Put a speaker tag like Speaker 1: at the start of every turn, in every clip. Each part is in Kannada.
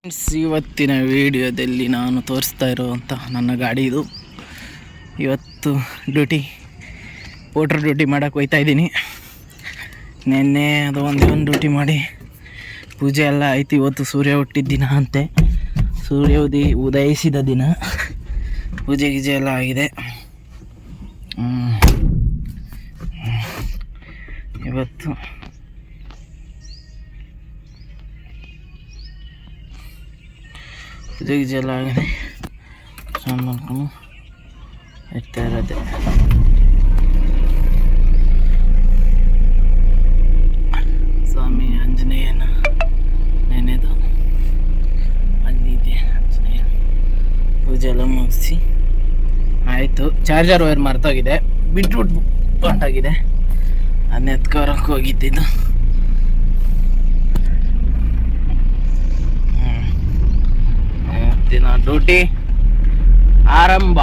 Speaker 1: ಇವತ್ತಿನ ವಿಡಿಯೋದಲ್ಲಿ ನಾನು ತೋರಿಸ್ತಾ ಇರೋವಂಥ ನನ್ನ ಗಾಡಿ ಇದು. ಇವತ್ತು ಪೋಟ್ರ್ ಡ್ಯೂಟಿ ಮಾಡೋಕ್ಕೆ ಹೋಗ್ತಾ ಇದ್ದೀನಿ. ನಿನ್ನೆ ಅದು ಒಂದು ಡ್ಯೂಟಿ ಮಾಡಿ ಪೂಜೆ ಎಲ್ಲ ಆಯ್ತು. ಇವತ್ತು ಸೂರ್ಯ ಹುಟ್ಟಿದ ದಿನ ಅಂತೆ, ಸೂರ್ಯ ಉದಯಿಸಿದ ದಿನ. ಪೂಜೆ ಗೀಜೆ ಎಲ್ಲ ಆಗಿದೆ. ಇವತ್ತು ಪೂಜೆ ಗೀಜೆ ಎಲ್ಲ ಆಗಿದೆ. ಸ್ನಾನ ಮಾಡ್ಕೊಂಡು ಇರ್ತಾ ಇರೋದೆ. ಸ್ವಾಮಿ ಆಂಜನೇಯನ ನೆನೆದು ಅಲ್ಲಿದೆ ಆಂಜನೇಯ. ಪೂಜೆ ಎಲ್ಲ ಮುಗಿಸಿ ಆಯಿತು. ಚಾರ್ಜರ್ ವೈರ್ ಮರ್ತೋಗಿದೆ, ಬಿಟ್ಬಿಟ್ಟು ಹೊಂಟಾಗಿದೆ. ಅದನ್ನ ಎತ್ಕೊರಕ್ಕೆ ಹೋಗಿದ್ದಿದ್ದು. ದಿನ ಡ್ಯೂಟಿ ಆರಂಭ.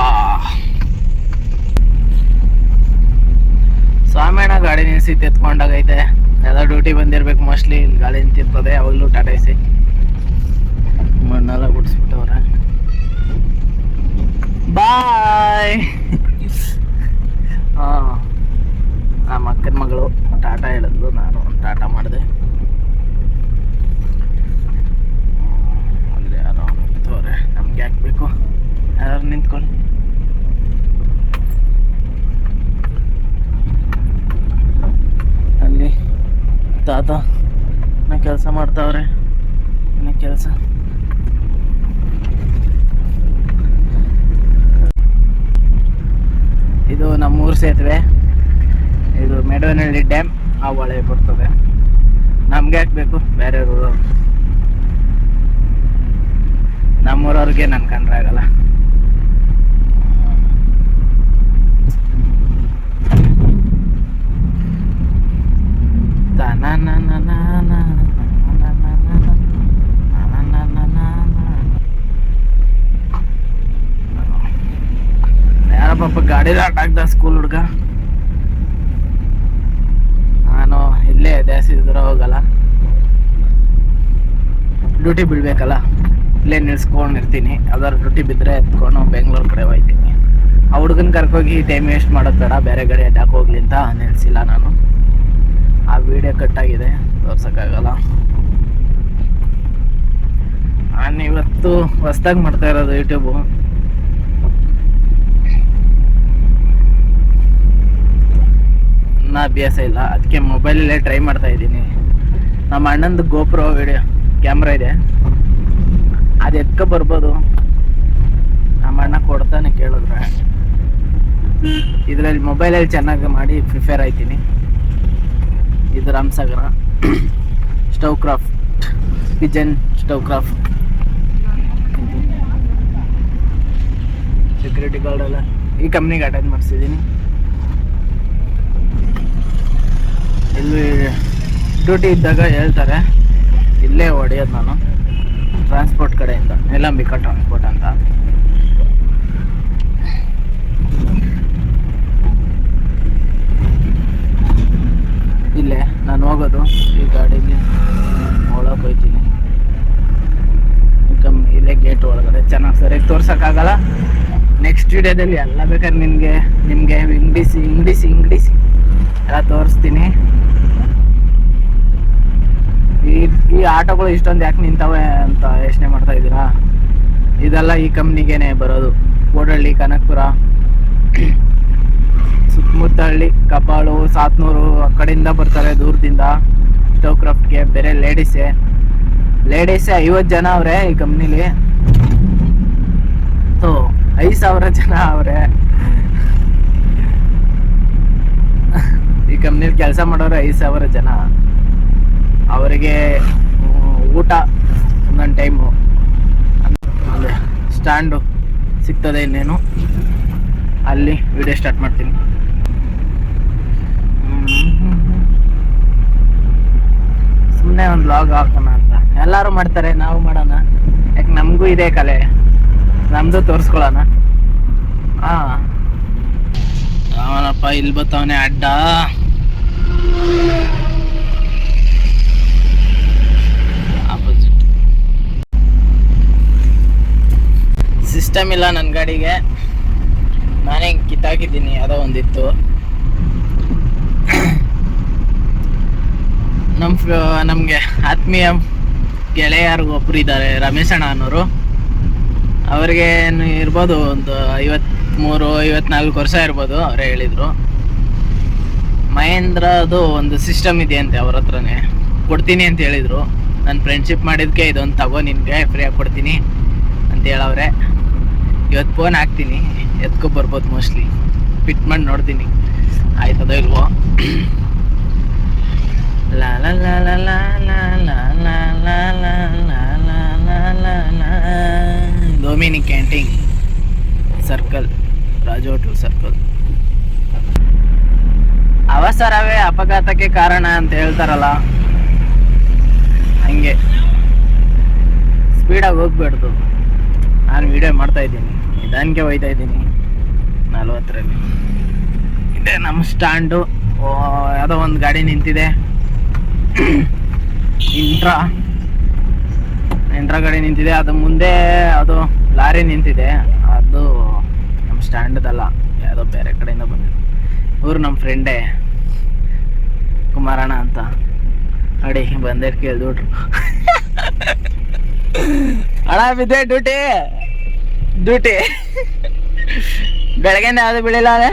Speaker 1: ಸ್ವಾಮಿಯಣ್ಣ ಗಾಡಿ ನಿಲ್ಸಿ ಎತ್ಕೊಂಡಾಗೈತೆ. ಎಲ್ಲ ಡ್ಯೂಟಿ ಬಂದಿರ್ಬೇಕು ಮೋಸ್ಟ್ಲಿ. ಇಲ್ಲಿ ಗಾಡಿ ನಿಂತಿರ್ತದೆ ಯಾವಾಗಲೂ ಟಾಟಾ ಎಸಿ. ಮಣ್ಣೆಲ್ಲ ಬಿಡಿಸ್ಬಿಟ್ಟವ್ರೆ. ಬಾಯ್. ನಮ್ಮ ಅಕ್ಕನ ಮಗಳು ಟಾಟಾ ಹೇಳಿದ್ಲು, ನಾನು ಒಂದು ಟಾಟಾ ಮಾಡಿದೆ. ಅಲ್ಲಿ ಯಾರೋ ನಿಂತವ್ರೆ, ನಮ್ಗೆ ಯಾಕೆ ಬೇಕು, ಯಾರು ನಿಂತ್ಕೊಳ್ಳಿ. ಅಲ್ಲಿ ತಾತ ಕೆಲಸ ಮಾಡ್ತಾವ್ರೆ. ಕೆಲಸ ಇದು ನಮ್ಮೂರು ಸೇತುವೆ. ಇದು ಮೇಡವನಹಳ್ಳಿ ಡ್ಯಾಮ್ ಆ ಹೊಳೆ ಬರ್ತದೆ. ನಮ್ಗೆ ಯಾಕೆ ಬೇಕು, ಬೇರೆ ಊರು. ನಮ್ಮೂರವ್ರಿಗೆ ನನ್ ಕಂಡ್ರೆ ಆಗಲ್ಲ. ಯಾರ ಪಾಪ ಗಾಡಿ ಲಾಟ್ ಆಗ್ದ ಸ್ಕೂಲ್ ಹುಡ್ಗ. ನಾನು ಇಲ್ಲೇ ಜಾಸ್ತಿ ದೂರ ಹೋಗಲ್ಲ, ಡ್ಯೂಟಿ ಬಿಡ್ಬೇಕಲ್ಲ, ಇಲ್ಲೇ ನಿಲ್ಸ್ಕೊಂಡಿರ್ತೀನಿ. ಯಾವ್ದಾದ್ರು ಡ್ಯೂಟಿ ಬಿದ್ದರೆ ಎತ್ಕೊಂಡು ಬೆಂಗಳೂರು ಕಡೆ ಹೋಗ್ತೀನಿ. ಆ ಹುಡುಗನ ಕರ್ಕೋಗಿ ಟೈಮ್ ವೇಸ್ಟ್ ಮಾಡೋದು ಬೇಡ, ಬೇರೆ ಗಾಡಿ ಅಡ್ಡಾಕ್ ಹೋಗ್ಲಿ ಅಂತ ನಿಲ್ಸಿಲ್ಲ ನಾನು. ಆ ವಿಡಿಯೋ ಕಟ್ಟಾಗಿದೆ, ತೋರ್ಸೋಕ್ಕಾಗಲ್ಲ. ನಾನು ಇವತ್ತು ಹೊಸ್ದಾಗಿ ಮಾಡ್ತಾ ಇರೋದು ಯೂಟ್ಯೂಬು. ಅಭ್ಯಾಸ ಇಲ್ಲ, ಅದಕ್ಕೆ ಮೊಬೈಲಲ್ಲೇ ಟ್ರೈ ಮಾಡ್ತಾ ಇದ್ದೀನಿ. ನಮ್ಮ ಅಣ್ಣಂದು ಗೋಪ್ರೋ ವಿಡಿಯೋ ಕ್ಯಾಮ್ರಾ ಇದೆ, ಅದು ಎತ್ಕೊ ಬರ್ಬೋದು. ನಮ್ಮ ಅಣ್ಣ ಕೊಡ್ತಾನೆ ಕೇಳಿದ್ರೆ. ಇದರಲ್ಲಿ ಮೊಬೈಲಲ್ಲಿ ಚೆನ್ನಾಗಿ ಮಾಡಿ ಪ್ರಿಫೇರ್ ಆಯ್ತೀನಿ. ಇದು Ramasagara Stove Kraft, kitchen Stove Kraft. Security guard ಎಲ್ಲ ಈ ಕಂಪ್ನಿಗೆ ಅಟೆಂಡ್ ಮಾಡಿಸಿದ್ದೀನಿ. ಇಲ್ಲಿ ಡ್ಯೂಟಿ ಇದ್ದಾಗ ಹೇಳ್ತಾರೆ, ಇಲ್ಲೇ ಹೊಡೆಯೋದು ನಾನು ಟ್ರಾನ್ಸ್ಪೋರ್ಟ್ ಕಡೆಯಿಂದ, ನೆಲಂಬಿಕಾ ಟ್ರಾನ್ಸ್ಪೋರ್ಟ್ ಅಂತ. ಇಲ್ಲೇ ನಾನು ಹೋಗೋದು ಈ ಗಾಡಿಗೆ ಒಳಗೆ ಹೋಗ್ತೀನಿ. ಇಲ್ಲೇ ಗೇಟ್ ಒಳಗಡೆ ಚೆನ್ನಾಗಿ ಸರಿಯಾಗಿ ತೋರ್ಸೋಕ್ಕಾಗಲ್ಲ. ನೆಕ್ಸ್ಟ್ ವಿಡಿಯೋದಲ್ಲಿ ಎಲ್ಲ ಬೇಕಾದ್ರೆ ನಿಮಗೆ ಇಂಗ್ಲೀಷ್ ಎಲ್ಲ ತೋರಿಸ್ತೀನಿ. ಈ ಆಟೋಗಳು ಇಷ್ಟೊಂದು ಯಾಕೆ ನಿಂತವೆ ಅಂತ ಯೋಚನೆ ಮಾಡ್ತಾ ಇದ್ದೀರಾ? ಇದೆಲ್ಲ ಈ ಕಂಪ್ನಿಗೇನೆ ಬರೋದು. ಕೋಡಹಳ್ಳಿ, ಕನಕಪುರ, ಸುತ್ತಮುತ್ತ ಹಳ್ಳಿ, ಕಪಾಳು, ಸಾತ್ನೂರು ಆ ಕಡೆಯಿಂದ ಬರ್ತಾರೆ ದೂರದಿಂದ ಸ್ಟವ್ ಕ್ರಾಫ್ಟ್ಗೆ. ಬೇರೆ ಲೇಡೀಸೇ 50 ಜನ ಅವರೇ ಈ ಕಂಪ್ನಿಲಿ. 5,000 ಜನ ಅವರೇ ಈ ಕಂಪ್ನಿಲಿ ಕೆಲಸ ಮಾಡೋರು. 5,000 ಜನ. ಅವರಿಗೆ ಊಟ ಒಂದೊಂದು ಟೈಮು ಸ್ಟ್ಯಾಂಡು ಸಿಗ್ತದೆ. ಇನ್ನೇನು ಅಲ್ಲಿ ವಿಡಿಯೋ ಸ್ಟಾರ್ಟ್ ಮಾಡ್ತೀನಿ. ಸುಮ್ಮನೆ ಒಂದು ವ್ಲಾಗ್ ಹಾಕೋಣ ಅಂತ ಎಲ್ಲರೂ ಮಾಡ್ತಾರೆ, ನಾವು ಮಾಡೋಣ. ಯಾಕೆ ನಮಗೂ ಇದೆ ಕಲೆ, ನಮ್ದು ತೋರಿಸ್ಕೊಳ್ಳೋಣ. ಅವನಪ್ಪ ಇಲ್ಲಿ ಬರ್ತಾವನೆ ಅಡ್ಡ. ಸಿಸ್ಟಮ್ ಇಲ್ಲ ನನ್ನ ಗಾಡಿಗೆ, ನಾನೇ ಕಿತ್ತಾಕಿದ್ದೀನಿ. ಯಾವುದೋ ಒಂದಿತ್ತು. ನಮಗೆ ಆತ್ಮೀಯ ಗೆಳೆಯರು ಒಬ್ರು ಇದ್ದಾರೆ, ರಮೇಶಣ್ಣ ಅನ್ನೋರು. ಅವ್ರಿಗೆ ಇರ್ಬೋದು ಒಂದು 53-54 ವರ್ಷ ಇರ್ಬೋದು. ಅವರೇ ಹೇಳಿದ್ರು ಮಹೇಂದ್ರದು ಒಂದು ಸಿಸ್ಟಮ್ ಇದೆ ಅಂತೆ, ಅವ್ರ ಹತ್ರನೇ ಕೊಡ್ತೀನಿ ಅಂತ ಹೇಳಿದ್ರು. ನಾನು ಫ್ರೆಂಡ್ಶಿಪ್ ಮಾಡಿದ್ಕೆ ಇದೊಂದು ತಗೋ, ನಿನಗೆ ಫ್ರೀಯಾಗಿ ಕೊಡ್ತೀನಿ ಅಂತ ಹೇಳವ್ರೆ. ಇವತ್ತು ಫೋನ್ ಹಾಕ್ತೀನಿ, ಎತ್ಕೊ ಬರ್ಬೋದು. ಮೋಸ್ಟ್ಲಿ ಫಿಟ್ ಮಾಡಿ ನೋಡ್ತೀನಿ ಆಯ್ತದೋ ಇಲ್ವೋ. ಲಾ ಲಾ ಲಾ ಲಾ ಲಾ ಲಾ ಲಾ ಲಾ ಲಾ ಲಾ ಲಾ ಲಾ ಲಾ. ಡೊಮಿನಿ canteen circle, Raju hotel circle. ಅವಸರವೇ ಅಪಘಾತಕ್ಕೆ ಕಾರಣ ಅಂತ ಹೇಳ್ತಾರಲ್ಲ, ಹಂಗೆ ಸ್ಪೀಡಾಗಿ ಹೋಗ್ಬೇಡ್ದು. ನಾನು ವಿಡಿಯೋ ಮಾಡ್ತಾ ಇದ್ದೀನಿ, ನಿಧಾನಕ್ಕೆ ಹೋಯ್ತಾ ಇದ್ದೀನಿ 40ರಲ್ಲಿ. ಇದೆ ನಮ್ಮ ಸ್ಟ್ಯಾಂಡು. ಯಾವುದೋ ಒಂದು ಗಾಡಿ ನಿಂತಿದೆ, ಇಂಟ್ರಾ ಗಾಡಿ ನಿಂತಿದೆ. ಅದು ಮುಂದೆ ಅದು ಲಾರಿ ನಿಂತಿದೆ. ಅದು ನಮ್ಮ ಸ್ಟ್ಯಾಂಡದಲ್ಲ, ಯಾವುದೋ ಬೇರೆ ಕಡೆಯಿಂದ ಬಂದಿದೆ. ಇವರು ನಮ್ಮ ಫ್ರೆಂಡೇ ಕುಮಾರಣ್ಣ ಅಂತ. ನೋಡಿ ಬಂದೇ ಕೇಳಿದ್ಬಿಟ್ರು. ಹಣ ಬಿದ್ದೆ ಡ್ಯೂಟಿ ಬೆಳಗ್ಗೆ ಯಾವುದು ಬೀಳಿಲ್ಲ ಅದೇ.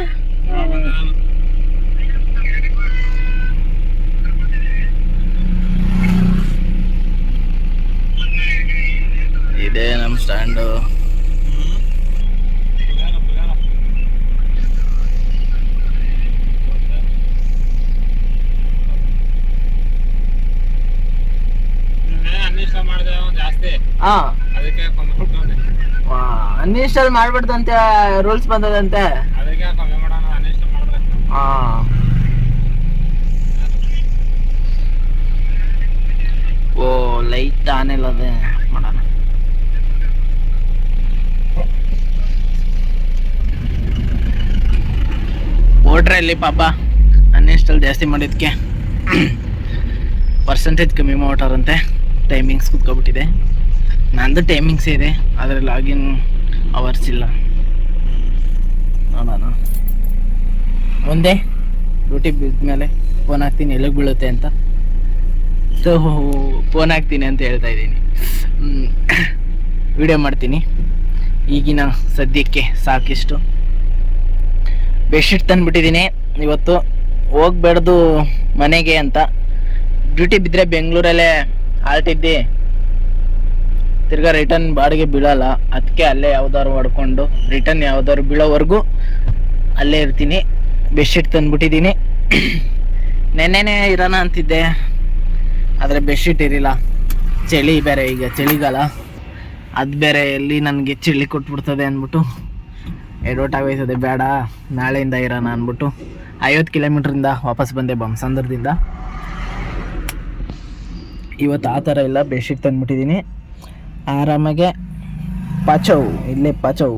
Speaker 1: ಇದೆ ನಮ್ಮ ಸ್ಟ್ಯಾಂಡು. ಅನ್ಇನ್ಸ್ಟಾಲ್ ಮಾಡ್ಬಿಡ್ದಂತೆ ರೂಲ್ಸ್ ಬಂದದಂತೆ. ಓ ಲೈಟ್ ಆನ್ ಇಲ್ಲ, ಅದೇ ಮಾಡೋಣ. ಓಟ್ರಲ್ಲಿ ಪಾಪ ಅನ್ಇನ್ಸ್ಟಾಲ್ ಜಾಸ್ತಿ ಮಾಡಿದ್ಕೆ ಪರ್ಸೆಂಟೇಜ್ ಕಮ್ಮಿ ಮಾಡ್ತಾರಂತೆ. ಟೈಮಿಂಗ್ಸ್ ಕುತ್ಕೊಬಿಟ್ಟಿದೆ. ನಂದು ಟೈಮಿಂಗ್ಸ್ ಇದೆ, ಆದರೆ ಲಾಗಿನ್ ಅವರ್ಸ್ ಇಲ್ಲ. ನೋಡೋಣ ಮುಂದೆ ಡ್ಯೂಟಿ ಬಿದ್ಮೇಲೆ ಫೋನ್ ಹಾಕ್ತೀನಿ, ಎಲ್ಲಿಗೆ ಬೀಳುತ್ತೆ ಅಂತ. ಸೊ ಫೋನ್ ಹಾಕ್ತೀನಿ ಅಂತ ಹೇಳ್ತಾ ಇದ್ದೀನಿ. ವಿಡಿಯೋ ಮಾಡ್ತೀನಿ. ಈಗಿನ ಸದ್ಯಕ್ಕೆ ಸಾಕಿಷ್ಟು. ಬೆಡ್ಶೀಟ್ ತಂದುಬಿಟ್ಟಿದ್ದೀನಿ. ಇವತ್ತು ಹೋಗ್ಬೇಡ್ದು ಮನೆಗೆ ಅಂತ. ಡ್ಯೂಟಿ ಬಿದ್ದರೆ ಬೆಂಗಳೂರಲ್ಲೇ ಆಲ್ಟಿದ್ದೆ, ತಿರ್ಗಾ ರಿಟರ್ನ್ ಬಾಡಿಗೆ ಬೀಳಲ್ಲ. ಅದಕ್ಕೆ ಅಲ್ಲೇ ಯಾವ್ದಾದ್ರು ಹೊಡ್ಕೊಂಡು ರಿಟರ್ನ್ ಯಾವ್ದಾದ್ರು ಬೀಳೋವರೆಗೂ ಅಲ್ಲೇ ಇರ್ತೀನಿ. ಬೆಡ್ಶೀಟ್ ತಂದುಬಿಟ್ಟಿದ್ದೀನಿ. ನೆನ್ನೆನೇ ಇರೋಣ ಅಂತಿದ್ದೆ, ಆದರೆ ಬೆಡ್ಶೀಟ್ ಇರಿಲ್ಲ. ಚಳಿ ಬೇರೆ, ಈಗ ಚಳಿಗಾಲ, ಅದು ಬೇರೆ ಎಲ್ಲಿ ನನಗೆ ಚಳಿ ಕೊಟ್ಬಿಡ್ತದೆ ಅಂದ್ಬಿಟ್ಟು ಎಡವಟ್ಟಾಗೋಯ್ತದೆ. ಬೇಡ ನಾಳೆಯಿಂದ ಇರೋಣ ಅಂದ್ಬಿಟ್ಟು 50 ಕಿಲೋಮೀಟ್ರಿಂದ ವಾಪಸ್ ಬಂದೆ ಬೊಮ್ಮಸಂದ್ರದಿಂದ. ಇವತ್ತು ಆ ಥರ ಇಲ್ಲ, ಬೆಡ್ಶೀಟ್ ತಂದುಬಿಟ್ಟಿದ್ದೀನಿ. ಆರಾಮಾಗೆ ಪಾಚವ್, ಇಲ್ಲೇ ಪಾಚವ್.